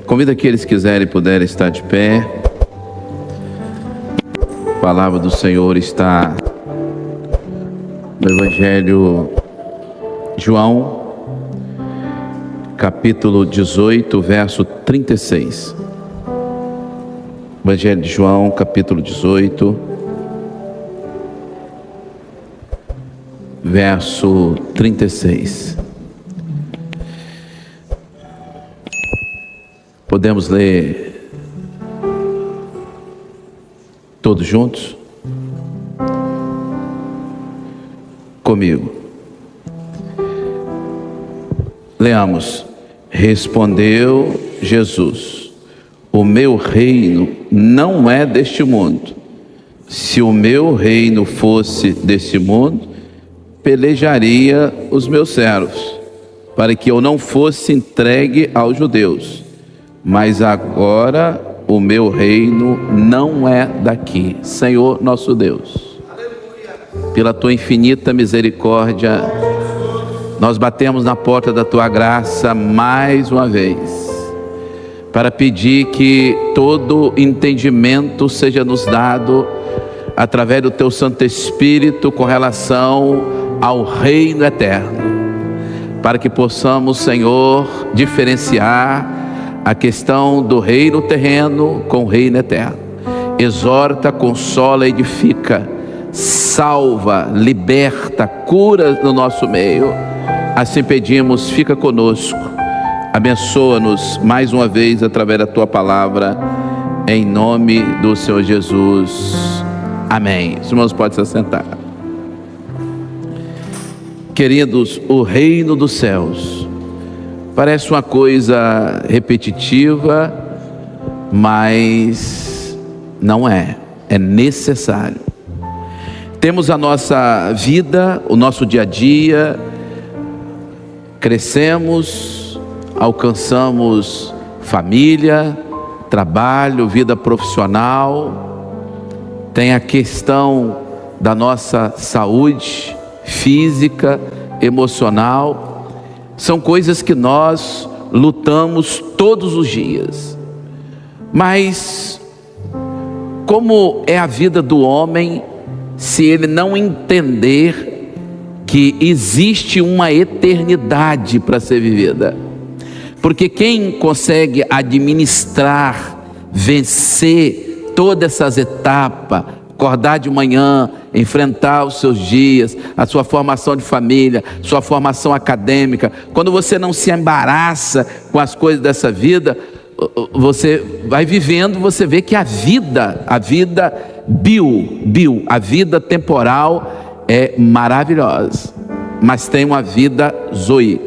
Convido aqueles que quiserem e puderem estar de pé. A palavra do Senhor está no Evangelho de João, capítulo 18, verso 36. Evangelho de João, capítulo 18, verso 36. Podemos ler todos juntos? Comigo. Leamos. Respondeu Jesus: o meu reino não é deste mundo. Se o meu reino fosse deste mundo, pelejaria os meus servos, para que eu não fosse entregue aos judeus. Mas agora o meu reino não é daqui. Senhor nosso Deus, pela tua infinita misericórdia, nós batemos na porta da tua graça mais uma vez, para pedir que todo entendimento seja nos dado através do teu Santo Espírito com relação ao reino eterno, para que possamos, Senhor, diferenciar a questão do reino terreno com o reino eterno. Exorta, consola, edifica, salva, liberta, cura no nosso meio. Assim pedimos, fica conosco, abençoa-nos mais uma vez através da tua palavra, em nome do Senhor Jesus, amém. Os irmãos podem se assentar. Queridos, o reino dos céus parece uma coisa repetitiva, mas não é, é necessário. Temos a nossa vida, o nosso dia a dia, crescemos, alcançamos família, trabalho, vida profissional, tem a questão da nossa saúde física, emocional. São coisas que nós lutamos todos os dias. Mas como é a vida do homem se ele não entender que existe uma eternidade para ser vivida? Porque quem consegue administrar, vencer todas essas etapas, acordar de manhã, enfrentar os seus dias, a sua formação de família, sua formação acadêmica, quando você não se embaraça com as coisas dessa vida, você vai vivendo, você vê que a vida a vida temporal é maravilhosa, mas tem uma vida zoe,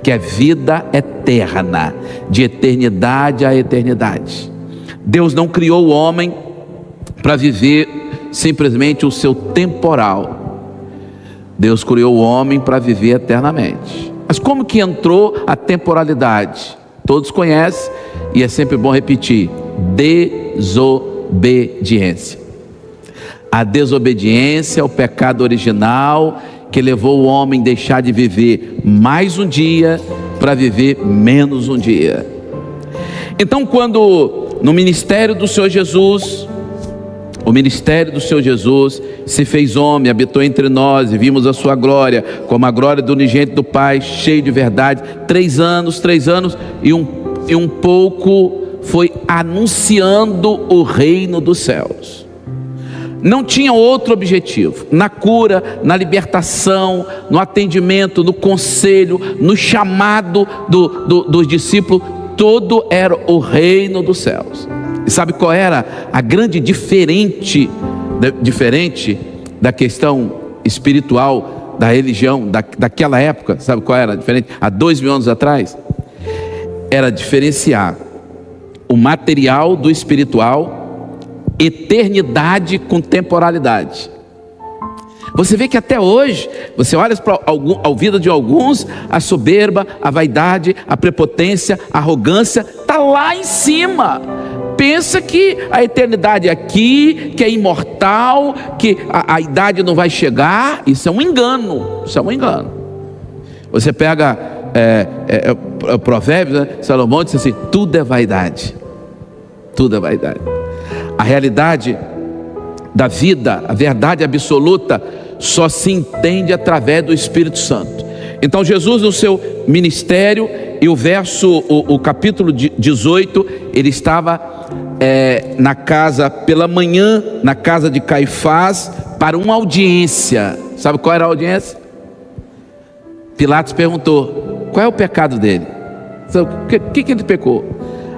que é vida eterna, de eternidade a eternidade. Deus não criou o homem para viver simplesmente o seu temporal. Deus criou o homem para viver eternamente. Mas como que entrou a temporalidade? Todos conhecem, e é sempre bom repetir: desobediência. A desobediência é o pecado original que levou o homem a deixar de viver mais um dia para viver menos um dia. Então, quando no ministério do Senhor Jesus, o ministério do Senhor Jesus se fez homem, habitou entre nós e vimos a sua glória, como a glória do unigênito do Pai, cheio de verdade. 3 anos e um pouco foi anunciando o reino dos céus. Não tinha outro objetivo, na cura, na libertação, no atendimento, no conselho, no chamado dos discípulos, todo era o reino dos céus. E sabe qual era a grande diferente da questão espiritual da religião daquela época? Sabe qual era a diferente? Há 2000 anos atrás, era diferenciar o material do espiritual, eternidade com temporalidade. Você vê que até hoje, você olha para a vida de alguns, a soberba, a vaidade, a prepotência, a arrogância, está lá em cima. Pensa que a eternidade é aqui, que é imortal, que a idade não vai chegar. Isso é um engano, isso é um engano. Você pega Provérbios, né? Salomão disse assim: tudo é vaidade. Tudo é vaidade. A realidade da vida, a verdade absoluta, só se entende através do Espírito Santo. Então Jesus, no seu ministério, e o capítulo 18, ele estava na casa, pela manhã, na casa de Caifás, para uma audiência. Sabe qual era a audiência? Pilatos perguntou: qual é o pecado dele? O que ele pecou?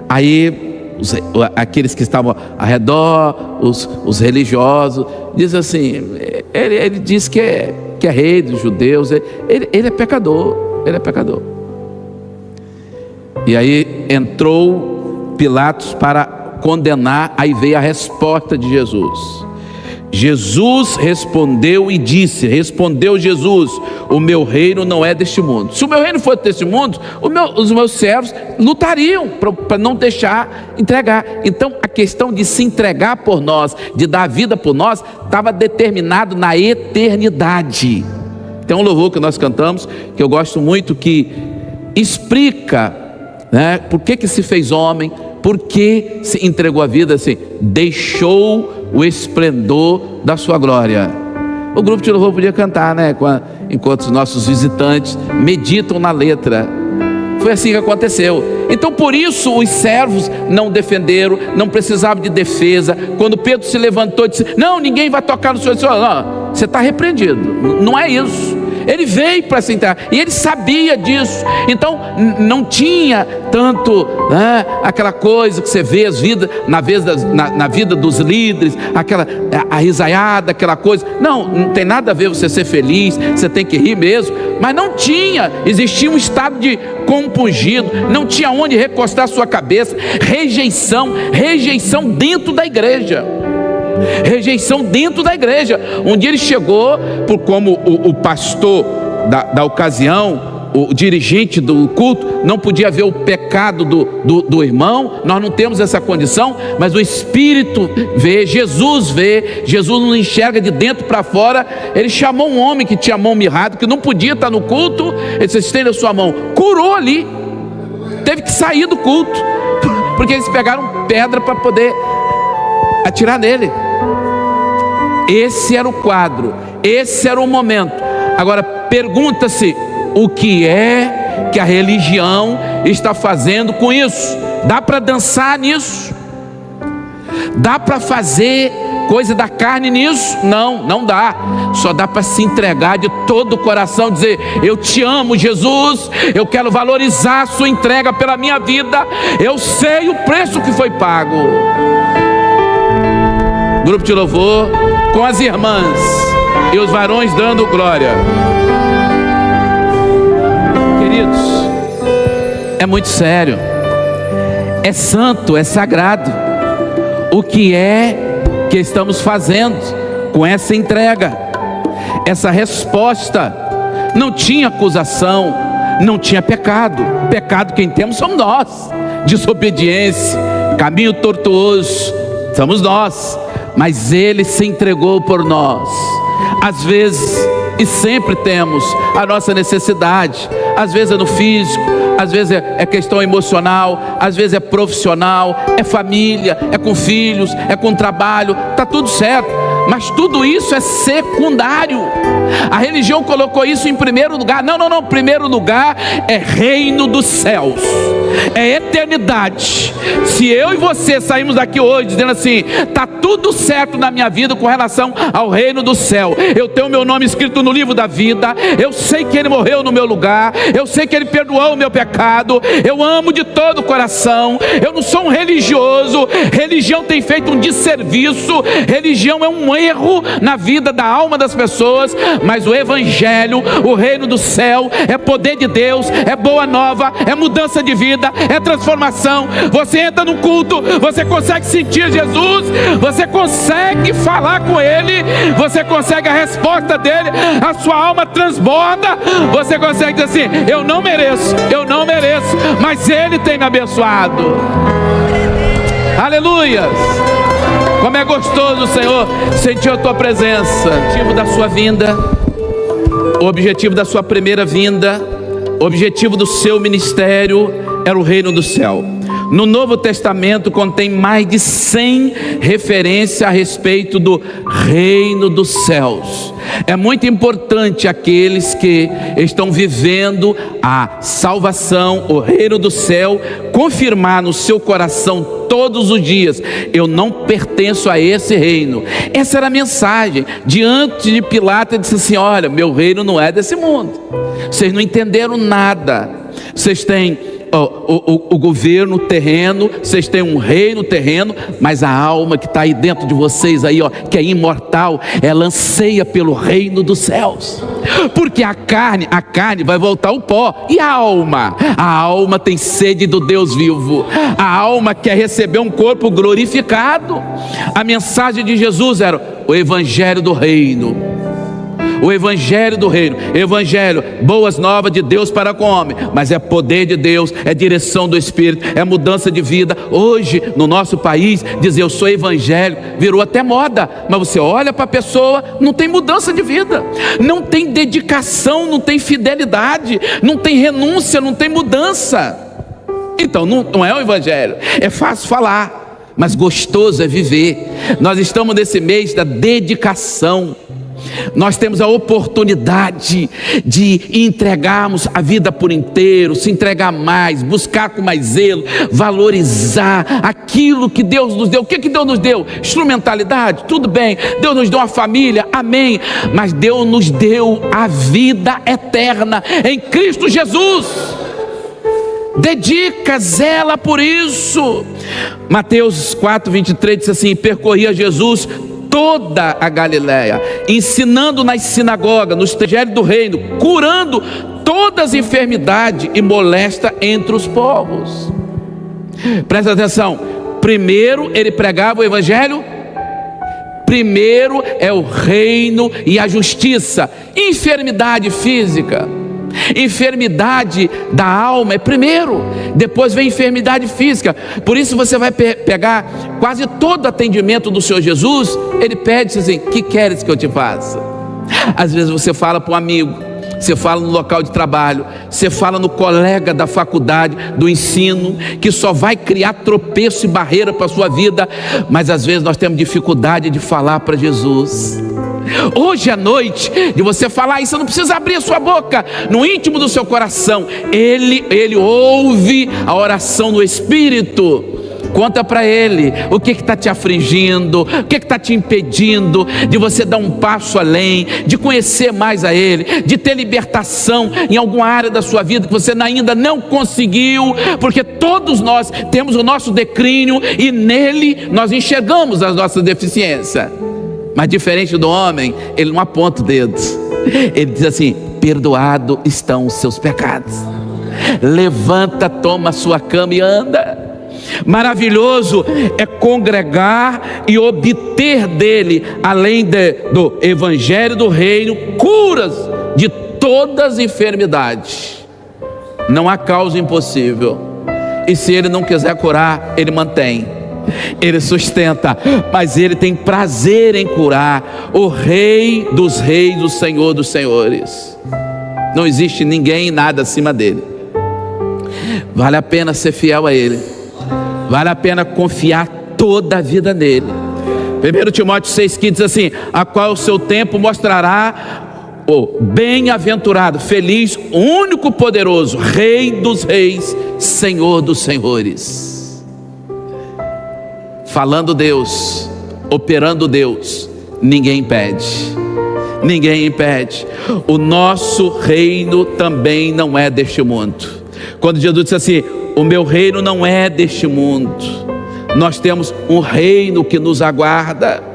Aí aqueles que estavam ao redor, os religiosos, dizem assim: ele diz que é rei dos judeus, ele é pecador, ele é pecador. E aí entrou Pilatos para condenar. Aí veio a resposta de Jesus. Jesus respondeu e disse: respondeu Jesus, o meu reino não é deste mundo. Se o meu reino fosse deste mundo, os meus servos lutariam para não deixar entregar. Então a questão de se entregar por nós, de dar vida por nós, estava determinado na eternidade. Tem um louvor que nós cantamos, que eu gosto muito, que explica, né, por que se fez homem, por que se entregou a vida, assim: deixou o esplendor da sua glória. O grupo de louvor podia cantar, né, enquanto os nossos visitantes meditam na letra. Foi assim que aconteceu. Então por isso os servos não defenderam, não precisavam de defesa. Quando Pedro se levantou e disse: não, ninguém vai tocar no Senhor. Não, você está repreendido, não é isso. Ele veio para se entregar, e ele sabia disso. Então não tinha tanto, né, aquela coisa que você vê na vida dos líderes, a risaiada, aquela coisa. Não tem nada a ver você ser feliz, você tem que rir mesmo. Mas não tinha, existia um estado de compungido, não tinha onde recostar sua cabeça. Rejeição dentro da igreja. Rejeição dentro da igreja. Um dia ele chegou, como o pastor da ocasião, o dirigente do culto, não podia ver o pecado do irmão. Nós não temos essa condição, mas o Espírito vê, Jesus não enxerga de dentro para fora. Ele chamou um homem que tinha a mão mirrada, que não podia estar no culto. Ele disse: estenda a sua mão. Curou ali, teve que sair do culto, porque eles pegaram pedra para poder atirar nele. Esse era o quadro, esse era o momento. Agora pergunta-se: o que é que a religião está fazendo com isso? Dá para dançar nisso? Dá para fazer coisa da carne nisso? Não dá. Só dá para se entregar de todo o coração, dizer: eu te amo, Jesus, eu quero valorizar a sua entrega pela minha vida, eu sei o preço que foi pago. Grupo de louvor com as irmãs e os varões dando glória. Queridos, é muito sério, é santo, é sagrado. O que é que estamos fazendo com essa entrega, essa resposta? Não tinha acusação, não tinha pecado. Pecado quem temos somos nós. Desobediência, caminho tortuoso, somos nós. Mas Ele se entregou por nós. Às vezes, e sempre temos a nossa necessidade. Às vezes é no físico, às vezes é questão emocional, às vezes é profissional, é família, é com filhos, é com trabalho. Está tudo certo, mas tudo isso é secundário. A religião colocou isso em primeiro lugar. Não, primeiro lugar é reino dos céus, é eternidade. Se eu e você saímos daqui hoje dizendo assim: está tudo certo na minha vida com relação ao reino do céu, eu tenho meu nome escrito no livro da vida, eu sei que Ele morreu no meu lugar, eu sei que Ele perdoou o meu pecado, eu amo de todo o coração, eu não sou um religioso. Religião tem feito um desserviço, religião é um erro na vida da alma das pessoas. Mas o evangelho, o reino do céu, é poder de Deus, é boa nova, é mudança de vida, é transformação. Você entra no culto, você consegue sentir Jesus, você consegue falar com Ele, você consegue a resposta dele, a sua alma transborda. Você consegue dizer assim: eu não mereço, mas Ele tem me abençoado. Aleluias! Como é gostoso, Senhor, sentir a Tua presença. O objetivo da sua vinda, o objetivo da sua primeira vinda O objetivo do seu ministério era o reino do céu. No Novo Testamento contém mais de 100 referências a respeito do reino dos céus. É muito importante aqueles que estão vivendo a salvação, o reino do céu, confirmar no seu coração todos os dias: eu não pertenço a esse reino. Essa era a mensagem. Diante de Pilatos, ele disse assim: olha, meu reino não é desse mundo. Vocês não entenderam nada. Vocês têm o governo terreno, vocês têm um reino terreno, mas a alma que está aí dentro de vocês aí, que é imortal, ela anseia pelo reino dos céus. Porque a carne vai voltar ao pó. E a alma tem sede do Deus vivo. A alma quer receber um corpo glorificado. A mensagem de Jesus era o evangelho do reino. O evangelho do reino, evangelho, boas novas de Deus para com o homem, mas é poder de Deus, é direção do Espírito, é mudança de vida. Hoje, no nosso país, dizer eu sou evangélico virou até moda, mas você olha para a pessoa, não tem mudança de vida, não tem dedicação, não tem fidelidade, não tem renúncia, não tem mudança. Então não é o evangelho. É fácil falar, mas gostoso é viver. Nós estamos nesse mês da dedicação. Nós temos a oportunidade de entregarmos a vida por inteiro, se entregar mais, buscar com mais zelo, valorizar aquilo que Deus nos deu. O que Deus nos deu? Instrumentalidade? Tudo bem. Deus nos deu uma família? Amém. Mas Deus nos deu a vida eterna em Cristo Jesus. Dedica, zela por isso. Mateus 4:23 diz assim: percorria Jesus toda a Galileia, ensinando nas sinagogas, nos evangelhos do reino, curando todas as enfermidades e molesta entre os povos. Presta atenção. Primeiro ele pregava o evangelho. Primeiro é o reino e a justiça. Enfermidade física, enfermidade da alma é primeiro, depois vem enfermidade física. Por isso você vai pegar quase todo atendimento do Senhor Jesus, ele pede assim: que queres que eu te faça? Às vezes você fala para um amigo, você fala no local de trabalho, você fala no colega da faculdade, do ensino, que só vai criar tropeço e barreira para a sua vida. Mas às vezes nós temos dificuldade de falar para Jesus. Hoje à noite, de você falar isso, você não precisa abrir a sua boca. No íntimo do seu coração, Ele ouve a oração no Espírito. Conta para Ele o que está te afligindo, o que está te impedindo de você dar um passo além, de conhecer mais a Ele, de ter libertação em alguma área da sua vida que você ainda não conseguiu, porque todos nós temos o nosso declínio e nele nós enxergamos as nossas deficiências. Mas diferente do homem, ele não aponta o dedo, ele diz assim: perdoado estão os seus pecados, levanta, toma a sua cama e anda. Maravilhoso é congregar e obter dele, além do evangelho do reino, curas de todas as enfermidades. Não há causa impossível, e se ele não quiser curar, ele mantém, ele sustenta, mas ele tem prazer em curar. O Rei dos Reis, o Senhor dos Senhores. Não existe ninguém e nada acima dele. Vale a pena ser fiel a ele, vale a pena confiar toda a vida nele. 1 Timóteo 6,15 diz assim: a qual o seu tempo mostrará o bem-aventurado, feliz, único poderoso, Rei dos Reis, Senhor dos Senhores. Falando Deus, operando Deus, ninguém impede. Ninguém impede. O nosso reino também não é deste mundo. Quando Jesus disse assim: o meu reino não é deste mundo, nós temos um reino que nos aguarda.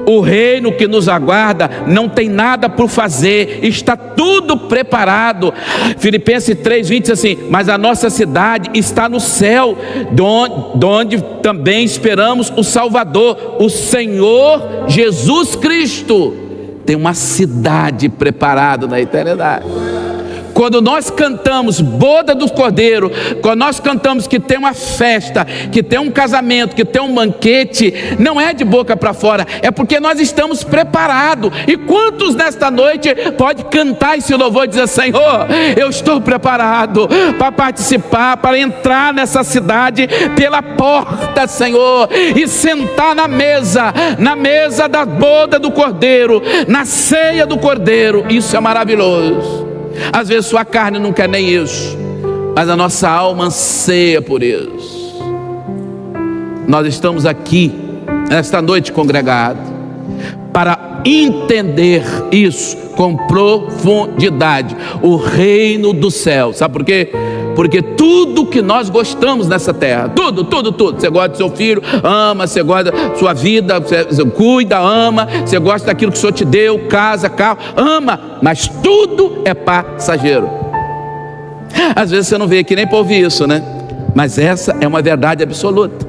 O reino que nos aguarda não tem nada por fazer, está tudo preparado. Filipenses 3:20 diz assim: mas a nossa cidade está no céu, de onde também esperamos o Salvador, o Senhor Jesus Cristo. Tem uma cidade preparada na eternidade. Quando nós cantamos boda do Cordeiro, quando nós cantamos que tem uma festa, que tem um casamento, que tem um banquete, não é de boca para fora, é porque nós estamos preparados. E quantos nesta noite pode cantar esse louvor e dizer: Senhor, eu estou preparado para participar, para entrar nessa cidade pela porta, Senhor, e sentar na mesa da boda do Cordeiro, na ceia do Cordeiro. Isso é maravilhoso. Às vezes sua carne não quer nem isso, mas a nossa alma anseia por isso. Nós estamos aqui esta noite congregados para entender isso com profundidade, o reino do céu. Sabe por quê? Porque tudo que nós gostamos nessa terra, tudo, você gosta do seu filho, ama, você gosta da sua vida, você cuida, ama, você gosta daquilo que o Senhor te deu, casa, carro, ama, mas tudo é passageiro. Às vezes você não veio aqui nem para ouvir isso, né? Mas essa é uma verdade absoluta.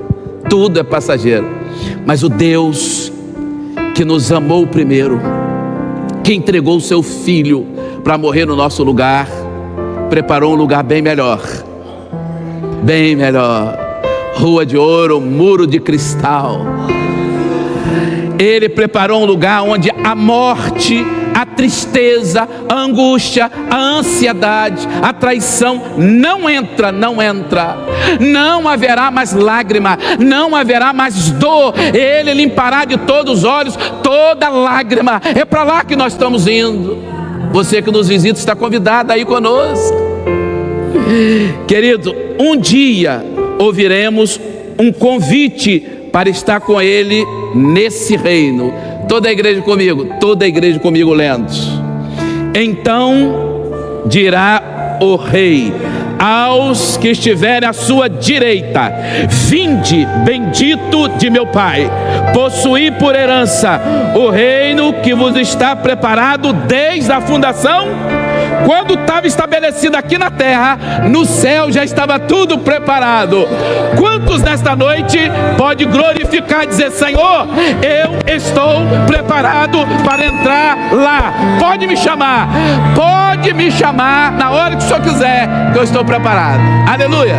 Tudo é passageiro. Mas o Deus que nos amou primeiro, que entregou o seu filho para morrer no nosso lugar, preparou um lugar bem melhor, rua de ouro, muro de cristal. Ele preparou um lugar onde a morte, a tristeza, a angústia, a ansiedade, a traição não entra. Não haverá mais lágrima, não haverá mais dor. Ele limpará de todos os olhos toda lágrima. É para lá que nós estamos indo. Você que nos visita está convidado aí conosco. Querido, um dia ouviremos um convite para estar com Ele nesse reino. Toda a igreja comigo lendo. Então dirá o rei aos que estiverem à sua direita: vinde, bendito de meu Pai, possuí por herança o reino que vos está preparado desde a fundação. Quando estava estabelecido aqui na terra, no céu já estava tudo preparado. Quantos nesta noite pode glorificar e dizer: Senhor, eu estou preparado para entrar lá? Pode me chamar na hora que o Senhor quiser, que eu estou preparado. Aleluia.